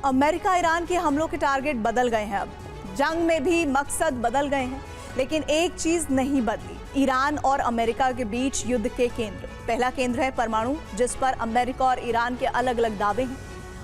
America Iran के हमलों के टारगेट बदल गए हैं। अब जंग में भी मकसद बदल गए हैं, लेकिन एक चीज नहीं बदली, ईरान और अमेरिका के बीच युद्ध के केंद्र। पहला केंद्र है परमाणु, जिस पर अमेरिका और ईरान के अलग अलग दावे हैं,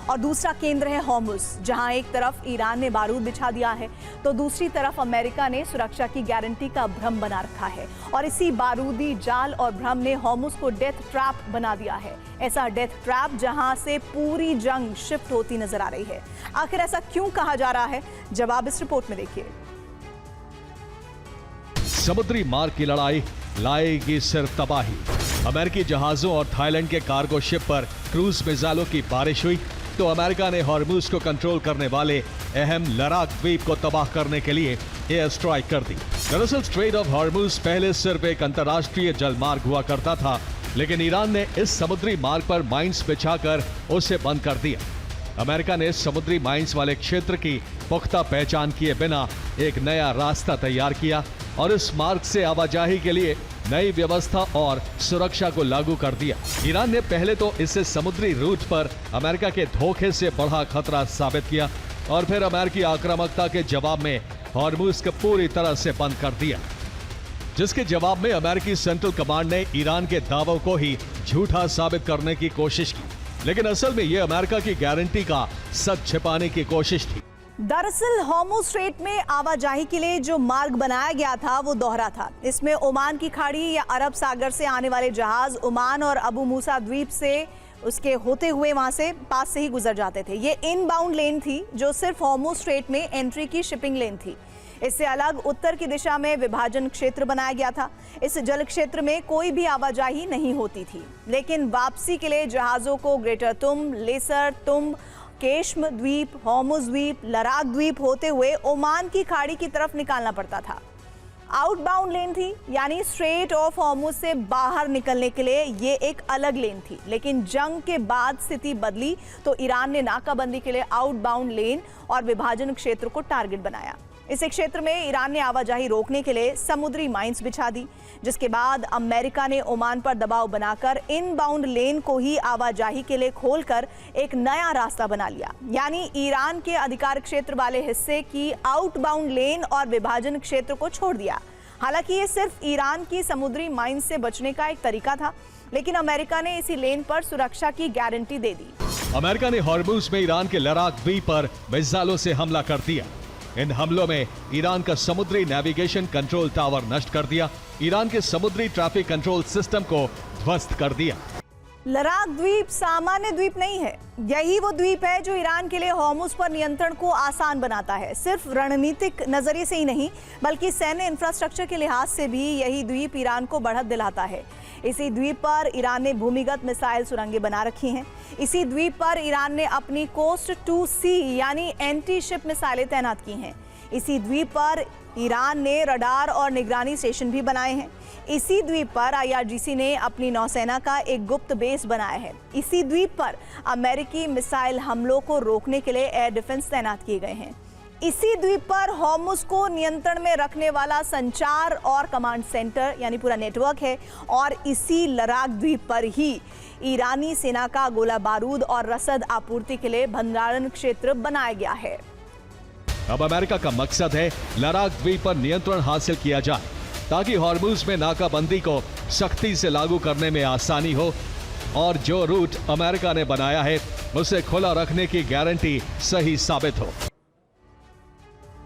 और दूसरा केंद्र है होर्मुज, जहां एक तरफ ईरान ने बारूद बिछा दिया है तो दूसरी तरफ अमेरिका ने सुरक्षा की गारंटी का भ्रम बना रखा है। और इसी बारूदी जाल और भ्रम ने होर्मुज को डेथ ट्रैप बना दिया है। ऐसा डेथ ट्रैप जहां से पूरी जंग शिफ्ट होती नजर आ रही है। आखिर ऐसा क्यों कहा जा रहा है, जवाब इस रिपोर्ट में देखिए। समुद्री मार्ग की लड़ाई लाएगी सिर्फ तबाही। अमेरिकी जहाजों और थाईलैंड के कार्गो शिप पर क्रूज मिसाइलों की बारिश हुई तो अमेरिका ने हॉर्मुज को कंट्रोल करने वाले अहम लराक द्वीप को तबाह करने के लिए एयर स्ट्राइक कर दी। दरअसल स्ट्रेट ऑफ हॉर्मुज पहले सिर्फ एक अंतर्राष्ट्रीय जलमार्ग हुआ करता था, लेकिन ईरान ने इस समुद्री मार्ग पर माइंस बिछाकर उसे बंद कर दिया। अमेरिका ने समुद्री माइंस वाले क्षेत्र की पुख्ता पहचान किए बिना एक नया रास्ता तैयार किया और इस मार्ग से आवाजाही के लिए नई व्यवस्था और सुरक्षा को लागू कर दिया। ईरान ने पहले तो इसे समुद्री रूट पर अमेरिका के धोखे से बड़ा खतरा साबित किया और फिर अमेरिकी आक्रामकता के जवाब में हॉर्मुज को पूरी तरह से बंद कर दिया, जिसके जवाब में अमेरिकी सेंट्रल कमांड ने ईरान के दावों को ही झूठा साबित करने की कोशिश की, लेकिन असल में यह अमेरिका की गारंटी का सच छिपाने की कोशिश थी। दरअसल होर्मुज स्ट्रेट में आवाजाही के लिए जो मार्ग बनाया गया था वो दोहरा था। इसमें ओमान की खाड़ी या अरब सागर से आने वाले जहाज ओमान और अबू मूसा द्वीप से उसके होते हुए वहां से पास से ही गुजर जाते थे। ये इनबाउंड लेन थी, जो सिर्फ होर्मुज स्ट्रेट में एंट्री की शिपिंग लेन थी। इससे अलग उत्तर की दिशा में विभाजन क्षेत्र बनाया गया था। इस जल क्षेत्र में कोई भी आवाजाही नहीं होती थी, लेकिन वापसी के लिए जहाजों को ग्रेटर तुम, लेसर तुम, केश्म द्वीप, होर्मुज द्वीप, लराक द्वीप होते हुए ओमान की खाड़ी की तरफ निकालना पड़ता था। आउटबाउंड लेन थी, यानी स्ट्रेट ऑफ होर्मुज से बाहर निकलने के लिए ये एक अलग लेन थी। लेकिन जंग के बाद स्थिति बदली तो ईरान ने नाकाबंदी के लिए आउटबाउंड लेन और विभाजन क्षेत्र को टारगेट बनाया। इस क्षेत्र में ईरान ने आवाजाही रोकने के लिए समुद्री माइंस बिछा दी, जिसके बाद अमेरिका ने ओमान पर दबाव बनाकर इनबाउंड लेन को ही आवाजाही के लिए खोलकर एक नया रास्ता बना लिया। यानी ईरान के अधिकार क्षेत्र वाले हिस्से की आउटबाउंड लेन और विभाजन क्षेत्र को छोड़ दिया। हालांकि ये सिर्फ ईरान की समुद्री माइंस से बचने का एक तरीका था, लेकिन अमेरिका ने इसी लेन पर सुरक्षा की गारंटी दे दी। अमेरिका ने हॉर्मुज में ईरान के लराक द्वीप पर मिसाइलों से हमला कर दिया। इन हमलों में ईरान का समुद्री नेविगेशन कंट्रोल टावर नष्ट कर दिया, ईरान के समुद्री ट्रैफिक कंट्रोल सिस्टम को ध्वस्त कर दिया। लराक द्वीप सामान्य द्वीप नहीं है, यही वो द्वीप है जो ईरान के लिए होर्मुज पर नियंत्रण को आसान बनाता है। सिर्फ रणनीतिक नजरिए से ही नहीं, बल्कि सैन्य इंफ्रास्ट्रक्चर के लिहाज से भी यही द्वीप ईरान को बढ़त दिलाता है। इसी द्वीप पर ईरान ने भूमिगत मिसाइल सुरंगें बना रखी हैं। इसी द्वीप पर ईरान ने अपनी कोस्ट टू सी यानी एंटी शिप मिसाइलें तैनात की हैं। इसी द्वीप पर ईरान ने रडार और निगरानी स्टेशन भी बनाए हैं। इसी द्वीप पर IRGC ने अपनी नौसेना का एक गुप्त बेस बनाया है। इसी द्वीप पर अमेरिकी मिसाइल हमलों को रोकने के लिए एयर डिफेंस तैनात किए गए हैं। इसी द्वीप पर होर्मुज को नियंत्रण में रखने वाला संचार और कमांड सेंटर यानी पूरा नेटवर्क है, और इसी लराक द्वीप पर ही ईरानी सेना का गोला बारूद और रसद आपूर्ति के लिए भंडारण क्षेत्र बनाया गया है। अब अमेरिका का मकसद है लराक द्वीप पर नियंत्रण हासिल किया जाए, ताकि हॉर्मुज में नाकाबंदी को सख्ती से लागू करने में आसानी हो और जो रूट अमेरिका ने बनाया है उसे खुला रखने की गारंटी सही साबित हो।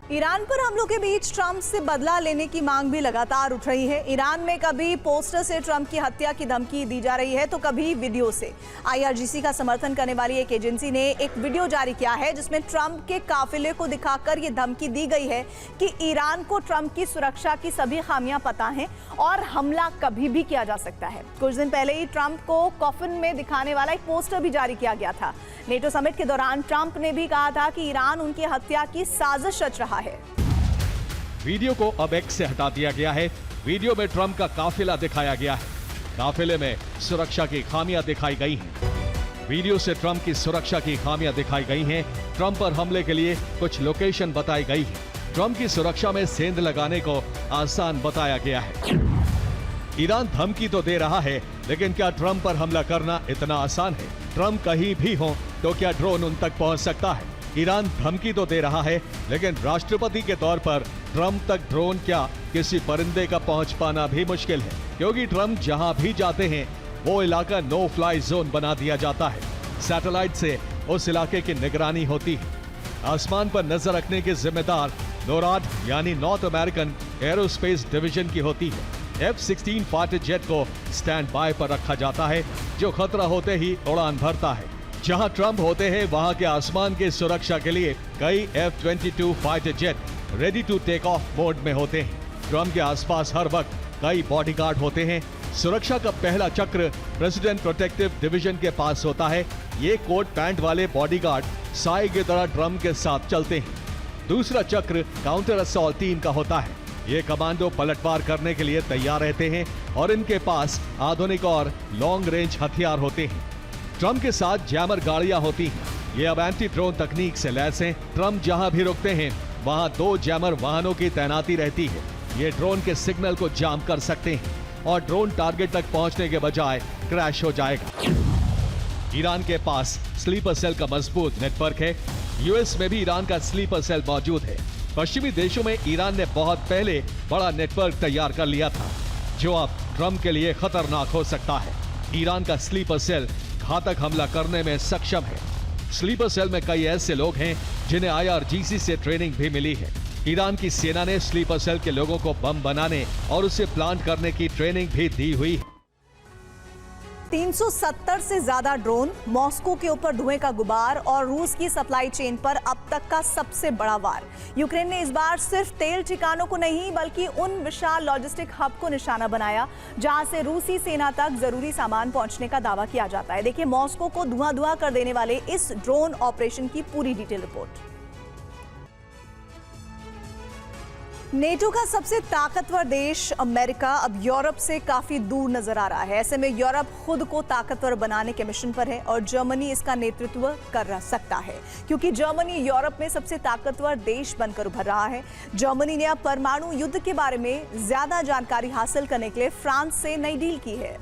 ईरान पर हमलों के बीच ट्रंप से बदला लेने की मांग भी लगातार उठ रही है। ईरान में कभी पोस्टर से ट्रंप की हत्या की धमकी दी जा रही है तो कभी वीडियो से। IRGC का समर्थन करने वाली एक एजेंसी ने एक वीडियो जारी किया है, जिसमें ट्रंप के काफिले को दिखाकर ये धमकी दी गई है कि ईरान को ट्रंप की सुरक्षा की सभी खामियां पता हैं और हमला कभी भी किया जा सकता है। कुछ दिन पहले ही ट्रंप को कॉफिन में दिखाने वाला एक पोस्टर भी जारी किया गया था। नेटो समिट के दौरान ट्रंप ने भी कहा था कि ईरान उनकी हत्या की साजिश रच रहा है। वीडियो को अब X से हटा दिया गया है। वीडियो में ट्रंप का काफिला दिखाया गया है। काफिले में सुरक्षा की खामियां दिखाई गई हैं। वीडियो से ट्रंप की सुरक्षा की खामियां दिखाई गई हैं। ट्रंप पर हमले के लिए कुछ लोकेशन बताई गई है। ट्रंप की सुरक्षा में सेंध लगाने को आसान बताया गया है। ईरान धमकी तो दे रहा है, लेकिन क्या ट्रंप पर हमला करना इतना आसान है? ट्रंप कहीं भी हो तो क्या ड्रोन उन तक पहुंच सकता है? ईरान धमकी तो दे रहा है, लेकिन राष्ट्रपति के तौर पर ट्रंप तक ड्रोन क्या किसी परिंदे का पहुंच पाना भी मुश्किल है, क्योंकि ट्रंप जहां भी जाते हैं वो इलाका नो फ्लाई जोन बना दिया जाता है। सैटेलाइट से उस इलाके की निगरानी होती है। आसमान पर नजर रखने की जिम्मेदार नोराड यानी नॉर्थ अमेरिकन एरोस्पेस डिवीजन की होती है। F-16 फाइटर जेट को स्टैंड बाय पर रखा जाता है, जो खतरा होते ही उड़ान भरता है। जहां ट्रंप होते हैं वहां के आसमान की सुरक्षा के लिए कई F-22 fighter jet ready to take off mode में होते हैं। ट्रंप के आसपास हर वक्त कई बॉडीगार्ड होते हैं। सुरक्षा का पहला चक्र प्रेसिडेंट प्रोटेक्टिव डिवीजन के पास होता है। ये कोट पैंट वाले बॉडीगार्ड साई की तरह ट्रंप के साथ चलते हैं। दूसरा चक्र काउंटर असॉल्ट टीम का होता है। ये कमांडो पलटवार करने के लिए तैयार रहते हैं और इनके पास आधुनिक और लॉन्ग रेंज हथियार होते हैं। ट्रंप के साथ जैमर गाड़ियां होती हैं। ये अब एंटी ड्रोन तकनीक से लैस हैं। ट्रंप जहां भी रुकते हैं वहां 2 जैमर वाहनों की तैनाती रहती है। ये ड्रोन के सिग्नल को जाम कर सकते हैं और ड्रोन टारगेट तक पहुंचने के बजाय क्रैश हो जाएगा। ईरान के पास स्लीपर सेल का मजबूत नेटवर्क है। यूएस में भी ईरान का स्लीपर सेल मौजूद है। पश्चिमी देशों में ईरान ने बहुत पहले बड़ा नेटवर्क तैयार कर लिया था, जो अब ट्रंप के लिए खतरनाक हो सकता है। ईरान का स्लीपर सेल घातक हमला करने में सक्षम है। स्लीपर सेल में कई ऐसे लोग हैं जिन्हें IRGC से ट्रेनिंग भी मिली है। ईरान की सेना ने स्लीपर सेल के लोगों को बम बनाने और उसे प्लांट करने की ट्रेनिंग भी दी हुई है। 370 से ज्यादा ड्रोन, मॉस्को के ऊपर धुएं का गुबार और रूस की सप्लाई चेन पर अब तक का सबसे बड़ा वार। यूक्रेन ने इस बार सिर्फ तेल ठिकानों को नहीं बल्कि उन विशाल लॉजिस्टिक हब को निशाना बनाया जहां से रूसी सेना तक जरूरी सामान पहुंचने का दावा किया जाता है। देखिए मॉस्को को धुआं कर देने वाले इस ड्रोन ऑपरेशन की पूरी डिटेल रिपोर्ट। नेटो का सबसे ताकतवर देश अमेरिका अब यूरोप से काफी दूर नजर आ रहा है। ऐसे में यूरोप खुद को ताकतवर बनाने के मिशन पर है और जर्मनी इसका नेतृत्व कर सकता है, क्योंकि जर्मनी यूरोप में सबसे ताकतवर देश बनकर उभर रहा है। जर्मनी ने अब परमाणु युद्ध के बारे में ज्यादा जानकारी हासिल करने के लिए फ्रांस से नई डील की है।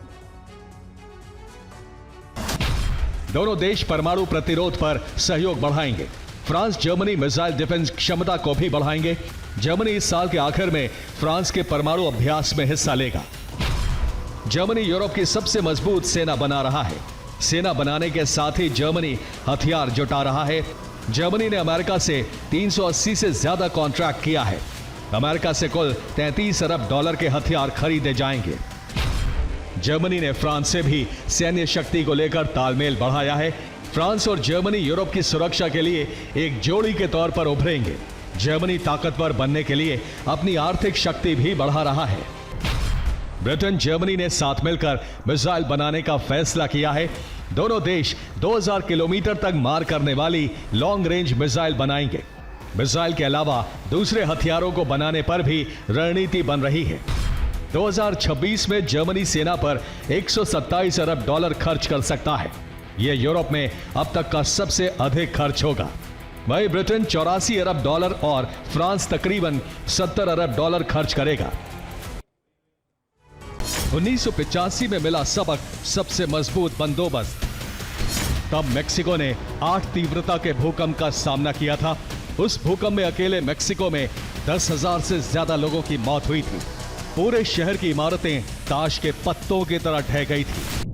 दोनों देश परमाणु प्रतिरोध पर सहयोग बढ़ाएंगे। फ्रांस जर्मनी मिसाइल डिफेंस क्षमता को भी बढ़ाएंगे। जर्मनी इस साल के आखिर में फ्रांस के परमाणु अभ्यास में हिस्सा लेगा। जर्मनी यूरोप की सबसे मजबूत सेना बना रहा है। सेना बनाने के साथ ही जर्मनी हथियार जुटा रहा है। जर्मनी ने अमेरिका से 380 से ज्यादा कॉन्ट्रैक्ट किया है। अमेरिका से कुल 33 अरब डॉलर के हथियार खरीदे जाएंगे। जर्मनी ने फ्रांस से भी सैन्य शक्ति को लेकर तालमेल बढ़ाया है। फ्रांस और जर्मनी यूरोप की सुरक्षा के लिए एक जोड़ी के तौर पर उभरेंगे। जर्मनी ताकतवर बनने के लिए अपनी आर्थिक शक्ति भी बढ़ा रहा है। ब्रिटेन जर्मनी ने साथ मिलकर मिसाइल बनाने का फैसला किया है। दोनों देश 2000 किलोमीटर तक मार करने वाली लॉन्ग रेंज मिसाइल बनाएंगे। मिसाइल के अलावा दूसरे हथियारों को बनाने पर भी रणनीति बन रही है। 2026 में जर्मनी सेना पर 127 अरब डॉलर खर्च कर सकता है। यह यूरोप में अब तक का सबसे अधिक खर्च होगा। वहीं ब्रिटेन 84 अरब डॉलर और फ्रांस तकरीबन 70 अरब डॉलर खर्च करेगा। 1985 में मिला सबक सबसे मजबूत बंदोबस्त। तब मेक्सिको ने 8 तीव्रता के भूकंप का सामना किया था। उस भूकंप में अकेले मेक्सिको में 10,000 से ज्यादा लोगों की मौत हुई थी। पूरे शहर की इमारतें ताश के पत्तों की तरह ढह गई थी।